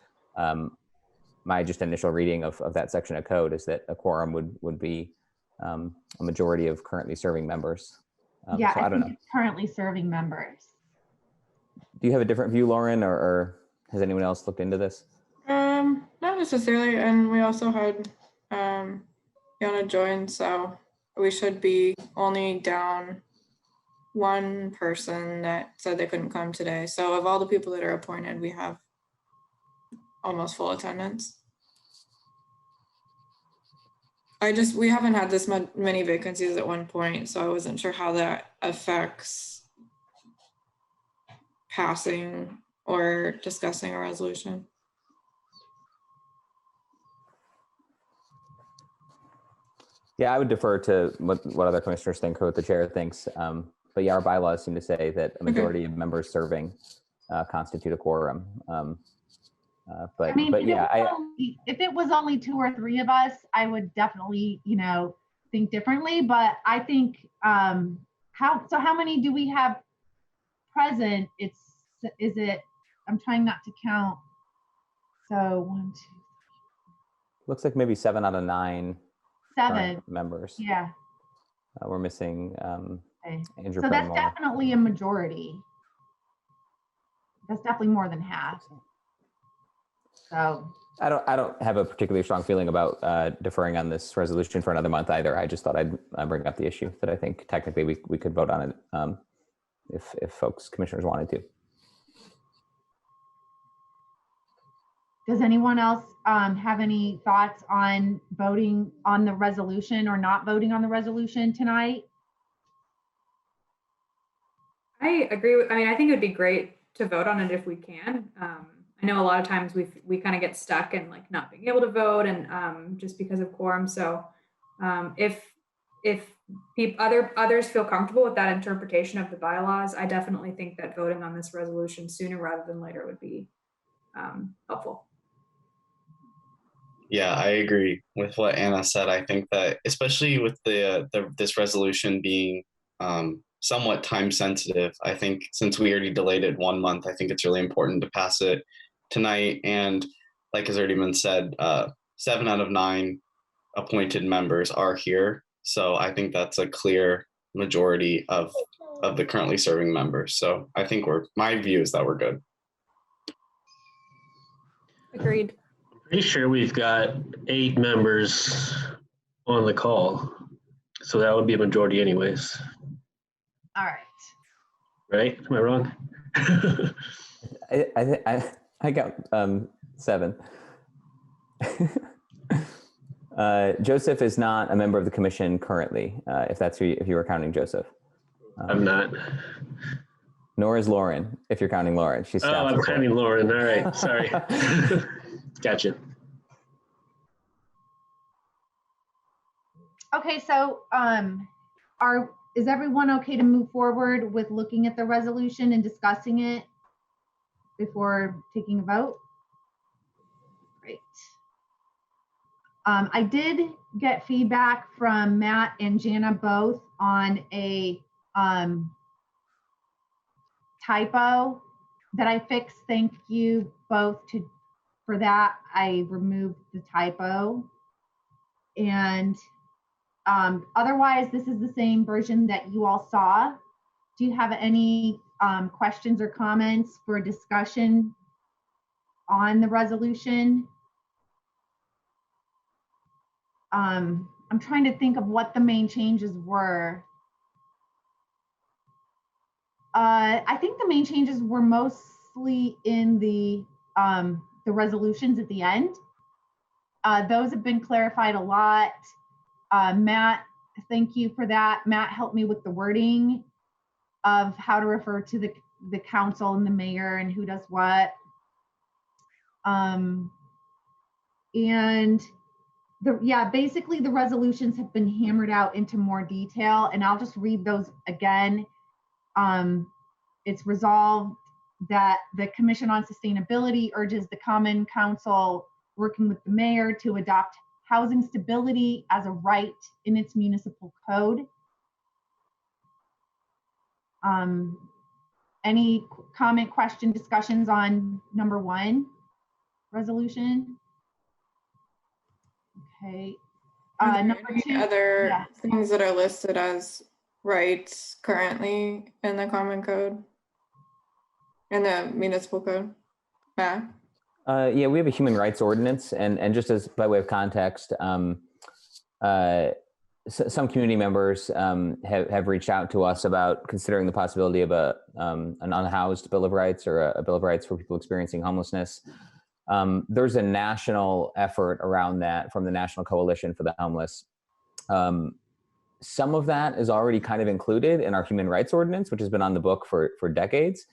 my just initial reading of that section of code is that a quorum would be a majority of currently serving members. Yeah, so I I don't think know. it's currently serving members. Do you have a different view, Lauren, or has anyone else looked into this? Not necessarily, and we also had Yona join, so we should be only down one person that said they couldn't come today. So of all the people that are appointed, we have almost full attendance. We haven't had this many vacancies at one point, so I wasn't sure how that affects passing or discussing a resolution. Yeah, I would defer to what other commissioners think or what the chair thinks. But yeah, our bylaws seem to say that a majority of members serving constitute a quorum. But I mean, but yeah, if it was only 2 or 3 of us, I would definitely, think differently. But I think how many do we have present? I'm trying not to count. So 1, 2, looks like maybe 7 out of 9 7 current members. Yeah. We're missing Okay. Andrew So that's Prenmore. definitely a majority. That's definitely more than half. So I don't have a particularly strong feeling about deferring on this resolution for another month either. I just thought I'd bring up the issue that I think technically we could vote on it if commissioners wanted to. does anyone else have any thoughts on voting on the resolution or not voting on the resolution tonight? I agree with, I think it would be great to vote on it if we can. I know a lot of times we kind of get stuck in like not being able to vote and just because of quorum. So if others feel comfortable with that interpretation of the bylaws, I definitely think that voting on this resolution sooner rather than later would be helpful. Yeah, I agree with what Anna said. I think that especially with this resolution being somewhat time sensitive, I think since we already delayed it 1 month, I think it's really important to pass it tonight. And like has already been said, 7 out of 9 appointed members are here. So I think that's a clear majority of the currently serving members. So I think my view is that we're good. Agreed. Pretty sure we've got 8 members on the call, so that would be a majority anyways. All right. Right? Am I wrong? I got 7. Joseph is not a member of the commission currently, if you were counting Joseph. I'm not. Nor is Lauren, if you're counting Lauren. She's staff I'm support. counting Lauren. All right, sorry. Gotcha. Okay, so is everyone okay to move forward with looking at the resolution and discussing it before taking a vote? Great. I did get feedback from Matt and Jana both on a typo that I fixed. Thank you both for that. I removed the typo. And otherwise, this is the same version that you all saw. Do you have any questions or comments for discussion on the resolution? I'm trying to think of what the main changes were. I think the main changes were mostly in the resolutions at the end. Those have been clarified a lot. Matt, thank you for that. Matt helped me with the wording of how to refer to the council and the mayor and who does what. And Basically the resolutions have been hammered out into more detail, and I'll just read those again. It's resolved that the Commission on Sustainability urges the Common Council, working with the mayor, to adopt housing stability as a right in its municipal code. Any comment, question, discussions on number 1 resolution? Okay. Number 2. Other things that are listed as rights currently in the Common Code, in the municipal code? Yeah, we have a human rights ordinance, and just as by way of context, some community members have reached out to us about considering the possibility of an unhoused Bill of Rights, or a Bill of Rights for people experiencing homelessness. There's a national effort around that from the National Coalition for the Homeless. Some of that is already kind of included in our human rights ordinance, which has been on the book for decades.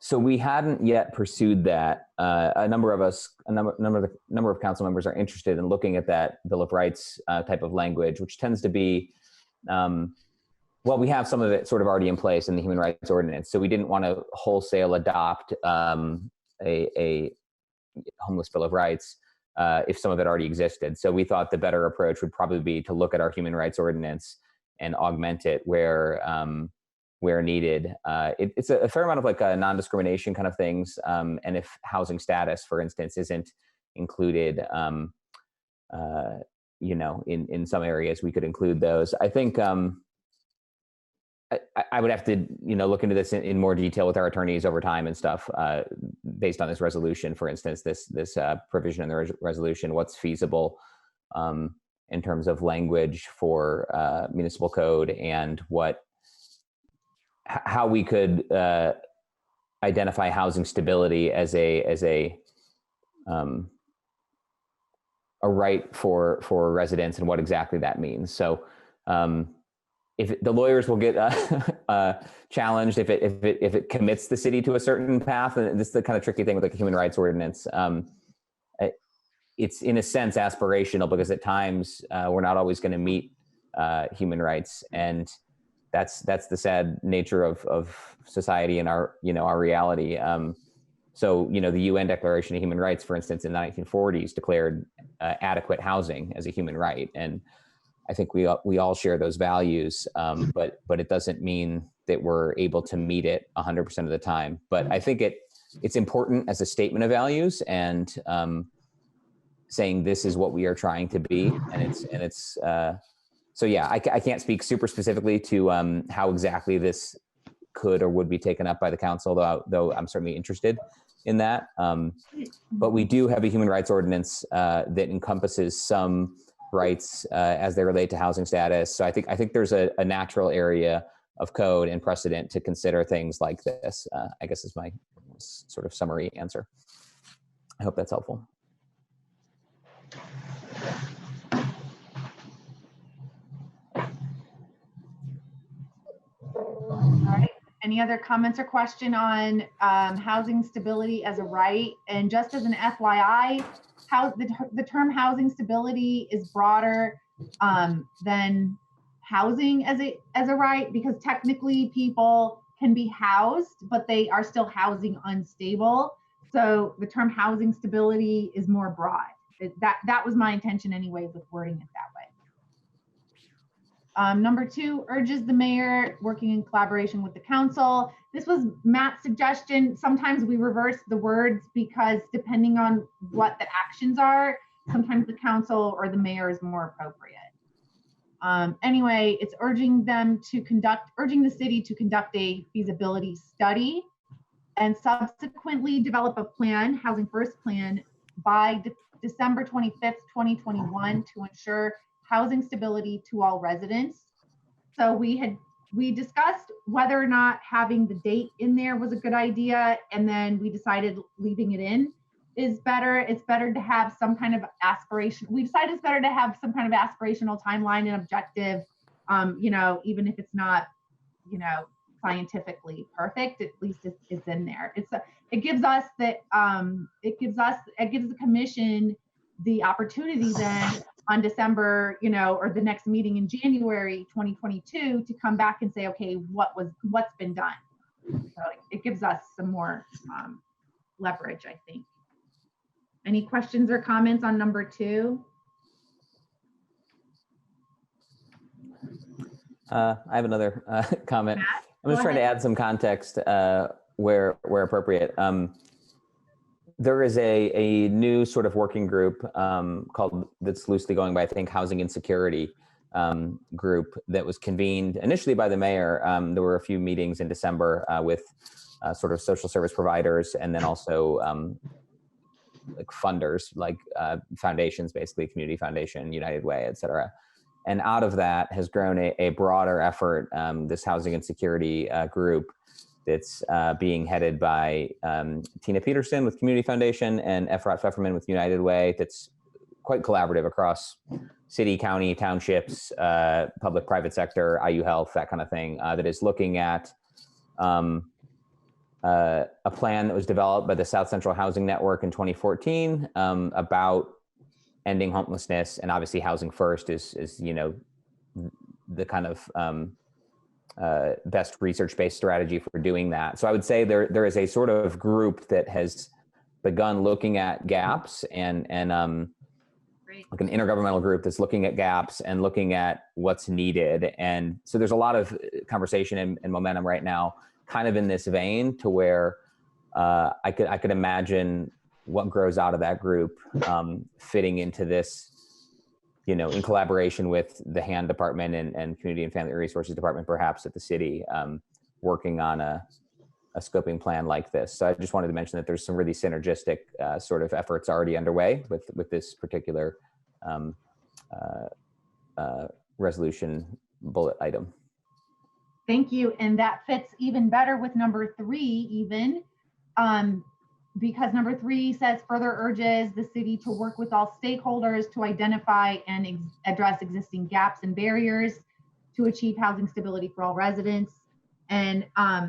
So we hadn't yet pursued that. A number of council members are interested in looking at that Bill of Rights type of language, which tends to be, well, we have some of it sort of already in place in the human rights ordinance. So we didn't want to wholesale adopt a homeless Bill of Rights if some of it already existed. So we thought the better approach would probably be to look at our human rights ordinance and augment it where needed. It's a fair amount of like non-discrimination kind of things. And if housing status, for instance, isn't included, in some areas, we could include those. I think I would have to, look into this in more detail with our attorneys over time and stuff, based on this resolution. For instance, this provision in the resolution, what's feasible in terms of language for municipal code, and how we could identify housing stability as a right for residents, and what exactly that means. So if the lawyers will get challenged if it commits the city to a certain path, and this is the kind of tricky thing with like a human rights ordinance. It's in a sense aspirational, because at times we're not always going to meet human rights, and that's the sad nature of society and our reality. So the UN Declaration of Human Rights, for instance, in the 1940s declared adequate housing as a human right, and I think we all share those values, but it doesn't mean that we're able to meet it 100% of the time. But I think it's important as a statement of values, and saying this is what we are trying to be, and it's so yeah, I can't speak super specifically to how exactly this could or would be taken up by the council, though I'm certainly interested in that. But we do have a human rights ordinance that encompasses some rights as they relate to housing status. So I think there's a natural area of code and precedent to consider things like this, I guess is my sort of summary answer. I hope that's helpful. All right. Any other comments or question on housing stability as a right? And just as an FYI, the term housing stability is broader than housing as a right, because technically people can be housed, but they are still housing unstable. So the term housing stability is more broad. That was my intention anyway with wording it that way. Number 2, urges the mayor, working in collaboration with the council. This was Matt's suggestion. Sometimes we reverse the words, because depending on what the actions are, sometimes the council or the mayor is more appropriate. Anyway, it's urging the city to conduct a feasibility study and subsequently develop a plan, Housing First plan, by December 25th, 2021 to ensure housing stability to all residents. So we discussed whether or not having the date in there was a good idea, and then we decided leaving it in is better. It's better to have some kind of aspiration. We decided it's better to have some kind of aspirational timeline and objective, even if it's not, scientifically perfect, at least it's in there. It gives the commission the opportunity then on December, or the next meeting in January 2022 to come back and say, okay, what's been done. So it gives us some more leverage, I think. Any questions or comments on number 2? I have another comment. Matt, I'm just go trying to ahead. add some context where appropriate. There is a new sort of working group called, that's loosely going by, I think, Housing Insecurity group that was convened initially by the mayor. There were a few meetings in December with sort of social service providers, and then also like funders, like foundations, basically Community Foundation, United Way, et cetera. And out of that has grown a broader effort, this Housing Insecurity group that's being headed by Tina Peterson with Community Foundation and Efrat Pfefferman with United Way. That's quite collaborative across city, county, townships, public, private sector, IU Health, that kind of thing, that is looking at a plan that was developed by the South Central Housing Network in 2014 about ending homelessness. And obviously Housing First is the kind of best research-based strategy for doing that. So I would say there is a sort of group that has begun looking at gaps and like an intergovernmental group that's looking at gaps and looking at what's needed. And so there's a lot of conversation and momentum right now, kind of in this vein, to where I could imagine what grows out of that group fitting into this, in collaboration with the HAND department and Community and Family Resources department, perhaps at the city, working on a scoping plan like this. So I just wanted to mention that there's some really synergistic sort of efforts already underway with this particular resolution bullet item. Thank you. And that fits even better with number 3, even because number 3 says further urges the city to work with all stakeholders to identify and address existing gaps and barriers to achieve housing stability for all residents. And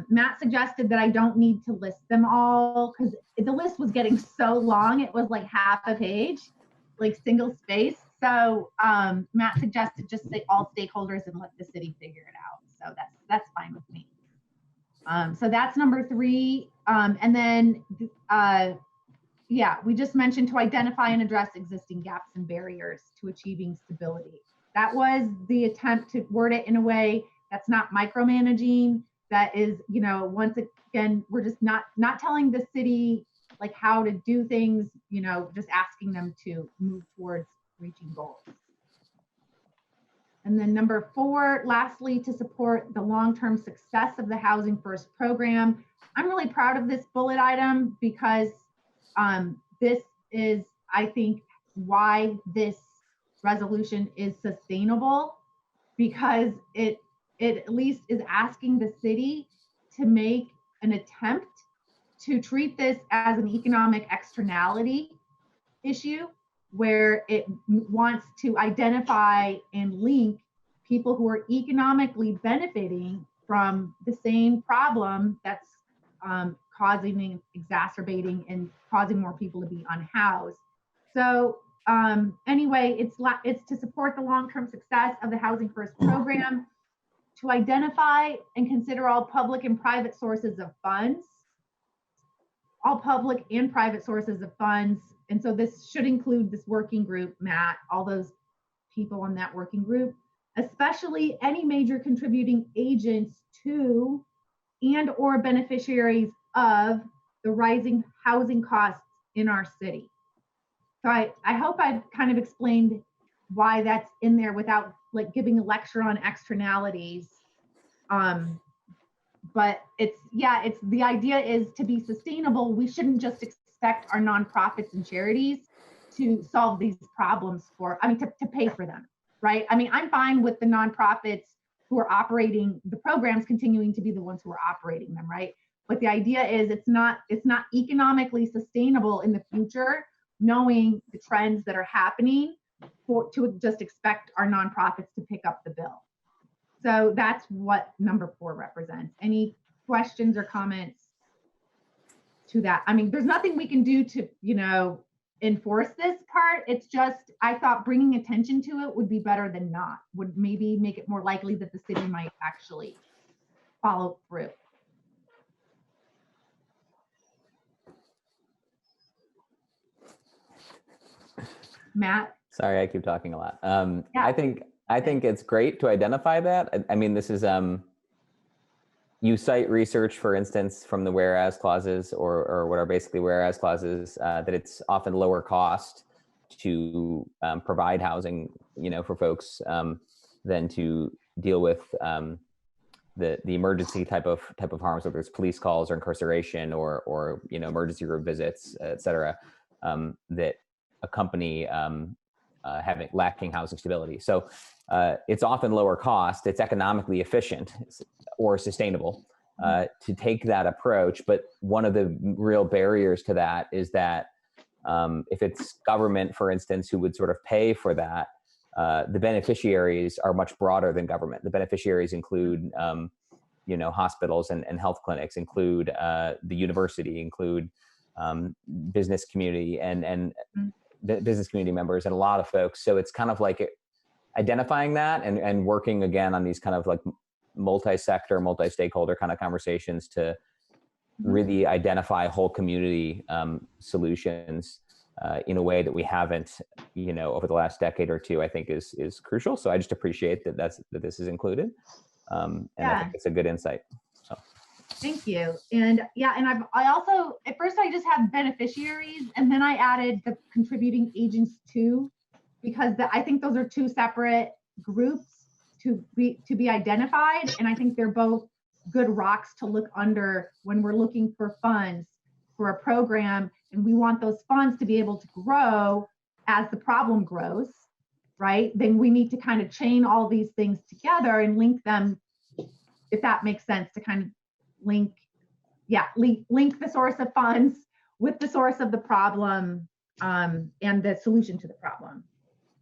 Matt suggested that I don't need to list them all because the list was getting so long. It was like half a page, like single space. So Matt suggested just say all stakeholders and let the city figure it out. So that's fine with me. So that's number 3. And then, we just mentioned to identify and address existing gaps and barriers to achieving stability. That was the attempt to word it in a way that's not micromanaging. That is, once again, we're just not telling the city like how to do things, just asking them to move towards reaching goals. And then number 4, lastly, to support the long-term success of the Housing First program. I'm really proud of this bullet item because this is, I think, why this resolution is sustainable, because it at least is asking the city to make an attempt to treat this as an economic externality issue, where it wants to identify and link people who are economically benefiting from the same problem that's causing and exacerbating and causing more people to be unhoused. So anyway, it's to support the long-term success of the Housing First program, to identify and consider all public and private sources of funds, all public and private sources of funds. And so this should include this working group, Matt, all those people on that working group, especially any major contributing agents to and or beneficiaries of the rising housing costs in our city. So I hope I've kind of explained why that's in there without like giving a lecture on externalities. But it's the idea is to be sustainable. We shouldn't just expect our nonprofits and charities to solve these problems to pay for them, right? I mean, I'm fine with the nonprofits who are operating the programs continuing to be the ones who are operating them, right? But the idea is it's not economically sustainable in the future, knowing the trends that are happening, to just expect our nonprofits to pick up the bill. So that's what number 4 represents. Any questions or comments to that? I mean, there's nothing we can do to, enforce this part. It's just, I thought bringing attention to it would be better than not, would maybe make it more likely that the city might actually follow through. Matt? Sorry, I keep talking a lot. Yeah. I think it's great to identify that. I mean, this is, you cite research, for instance, from the whereas clauses or what are basically whereas clauses, that it's often lower cost to provide housing, for folks than to deal with the emergency type of harms, whether it's police calls or incarceration or emergency room visits, et cetera, that accompany having lacking housing stability. So it's often lower cost, it's economically efficient or sustainable to take that approach. But one of the real barriers to that is that if it's government, for instance, who would sort of pay for that, the beneficiaries are much broader than government. The beneficiaries include hospitals and health clinics, include the university, include business community and business community members and a lot of folks. So it's kind of like identifying that and working again on these kind of like multi-sector, multi-stakeholder kind of conversations to really identify whole community solutions in a way that we haven't, over the last decade or two, I think is crucial. So I just appreciate that this is included. And I think it's a good insight. So. Thank you. And yeah, and I also, at first I just had beneficiaries and then I added the contributing agents too, because I think those are two separate groups to be identified. And I think they're both good rocks to look under when we're looking for funds for a program. And we want those funds to be able to grow as the problem grows, right? Then we need to kind of chain all these things together and link them, if that makes sense, to kind of link the source of funds with the source of the problem and the solution to the problem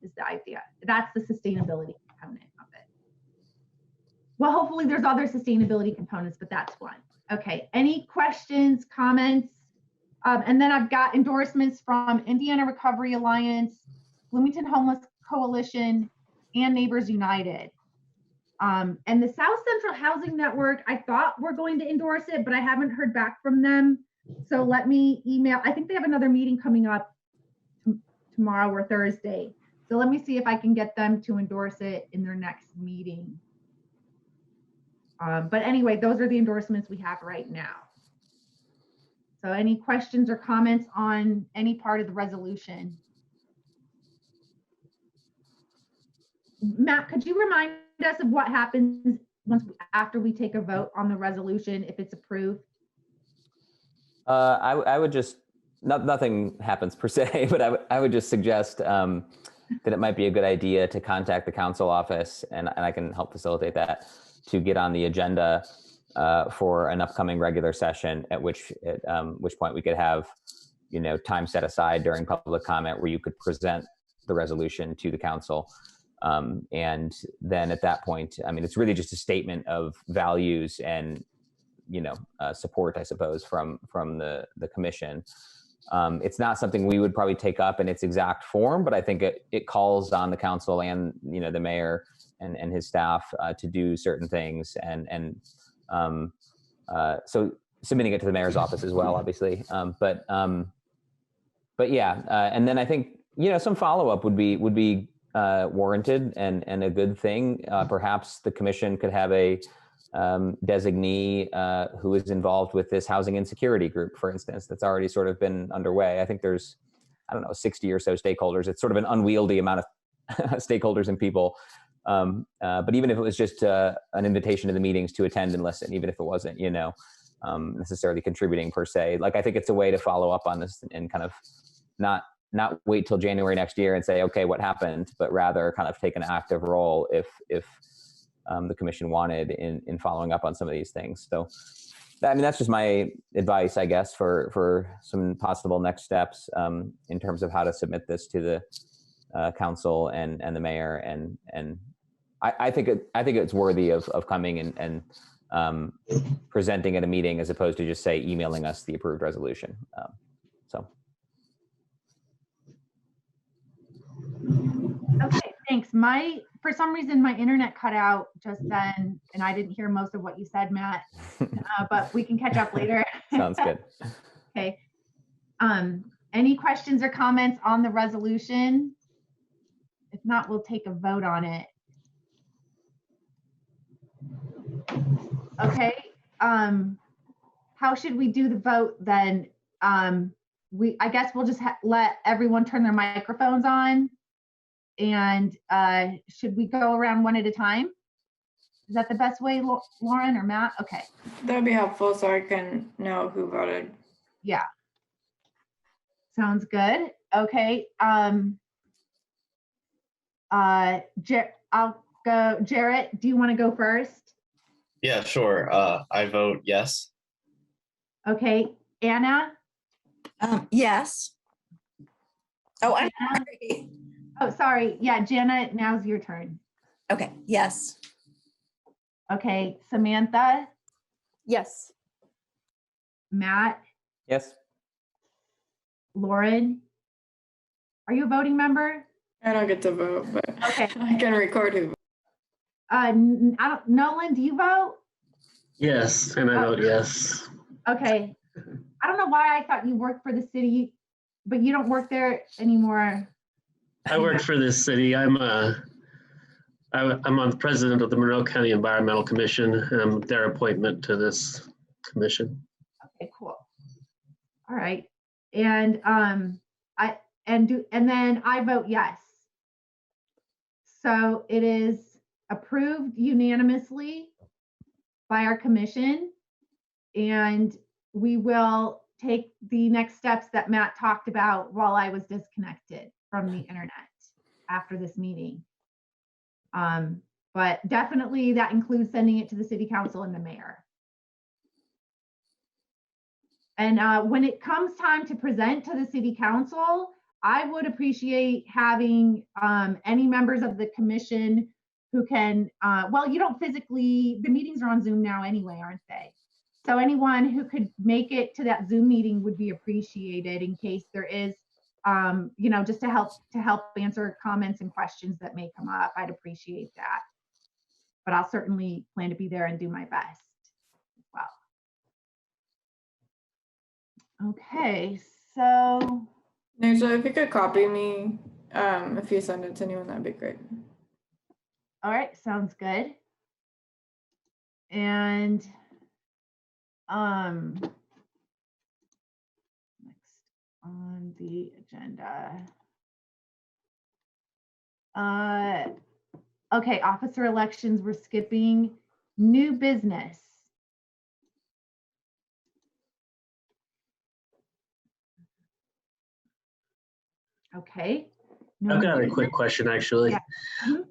is the idea. That's the sustainability component of it. Well, hopefully there's other sustainability components, but that's one. Okay, any questions, comments? And then I've got endorsements from Indiana Recovery Alliance, Bloomington Homeless Coalition, and Neighbors United. And the South Central Housing Network, I thought we're going to endorse it, but I haven't heard back from them. So let me email, I think they have another meeting coming up tomorrow or Thursday. So let me see if I can get them to endorse it in their next meeting. But anyway, those are the endorsements we have right now. So any questions or comments on any part of the resolution? Matt, could you remind us of what happens after we take a vote on the resolution if it's approved? I would just, nothing happens per se, but I would just suggest that it might be a good idea to contact the council office, and I can help facilitate that, to get on the agenda for an upcoming regular session, at which point we could have, time set aside during public comment where you could present the resolution to the council. And then at that point, I mean, it's really just a statement of values and, support, I suppose, from the commission. It's not something we would probably take up in its exact form, but I think it calls on the council and, the mayor and his staff to do certain things. So submitting it to the mayor's office as well, obviously. But yeah, and then I think, some follow-up would be warranted and a good thing. Perhaps the commission could have a designee who is involved with this housing insecurity group, for instance, that's already sort of been underway. I think there's, 60 or so stakeholders. It's sort of an unwieldy amount of stakeholders and people. But even if it was just an invitation to the meetings to attend and listen, even if it wasn't, necessarily contributing per se, like, I think it's a way to follow up on this and kind of not wait till January next year and say, okay, what happened, but rather kind of take an active role if the commission wanted in following up on some of these things. So, I mean, that's just my advice, I guess, for some possible next steps in terms of how to submit this to the council and the mayor. And I think it's worthy of coming and presenting at a meeting as opposed to just, say, emailing us the approved resolution. So. For some reason, my internet cut out just then, and I didn't hear most of what you said, Matt. But we can catch up later. Sounds good. Okay. Any questions or comments on the resolution? If not, we'll take a vote on it. Okay. How should we do the vote then? I guess we'll just let everyone turn their microphones on. And should we go around one at a time? Is that the best way, Lauren or Matt? Okay. That'd be helpful so I can know who voted. Yeah. Sounds good. Okay. I'll go. Jarrett, do you want to go first? Yeah, sure. I vote yes. Okay. Anna? Yes. Oh, I'm Jana? sorry. Oh, sorry. Yeah, Jana, now's your turn. Okay, yes. Okay. Samantha? Yes. Matt? Yes. Lauren? Are you a voting member? I don't get to vote, but Okay. I can record who. Nolan, do you vote? Yes, and I vote yes. Okay. I don't know why I thought you worked for the city, but you don't work there anymore. I work for this city. I'm on the president of the Monroe County Environmental Commission, and I'm their appointment to this commission. Okay, cool. All right. And then I vote yes. So it is approved unanimously by our commission, and we will take the next steps that Matt talked about while I was disconnected from the internet after this meeting. But definitely that includes sending it to the city council and the mayor. And when it comes time to present to the city council, I would appreciate having any members of the commission who can, well, you don't physically, the meetings are on Zoom now anyway, aren't they? So anyone who could make it to that Zoom meeting would be appreciated in case there is, just to help answer comments and questions that may come up. I'd appreciate that. But I'll certainly plan to be there and do my best as well. Okay, so. Najla, if you could copy me, if you send it to anyone, that'd be great. All right, sounds good. And next on the agenda. Okay, officer elections, we're skipping. New business. Okay. I've got a quick question, actually. Yeah.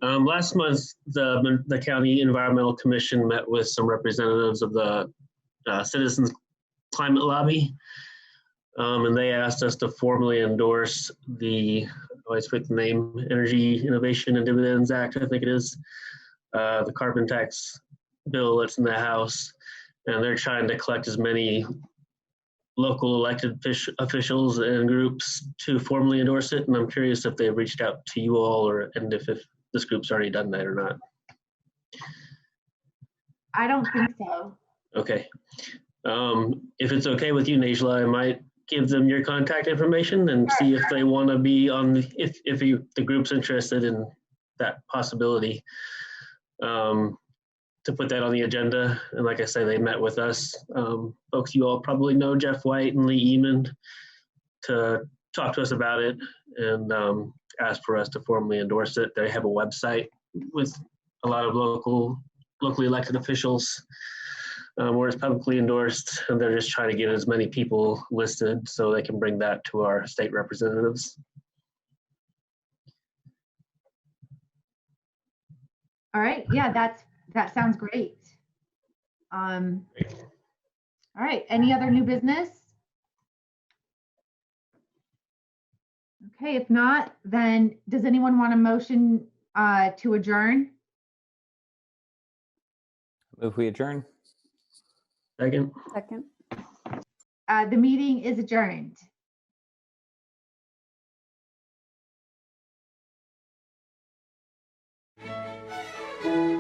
Last month, the County Environmental Commission met with some representatives of the Citizens Climate Lobby, and they asked us to formally endorse the, I always forget the name, Energy Innovation and Dividends Act, I think it is, the carbon tax bill that's in the House, and they're trying to collect as many local elected officials and groups to formally endorse it. And I'm curious if they've reached out to you all, and if this group's already done that or not. I don't think so. Okay. If it's okay with you, Najla, I might give them your contact information and see if they want to be on, if the group's interested in that possibility, to put that on the agenda. And like I say, they met with us. Folks you all probably know, Jeff White and Lee Eamon, to talk to us about it and ask for us to formally endorse it. They have a website with a lot of locally elected officials where it's publicly endorsed, and they're just trying to get as many people listed so they can bring that to our state representatives. All right, yeah, that sounds great. All right, any other new business? Okay, if not, then does anyone want a motion to adjourn? Move we adjourn. Second. Second. The meeting is adjourned. Bye.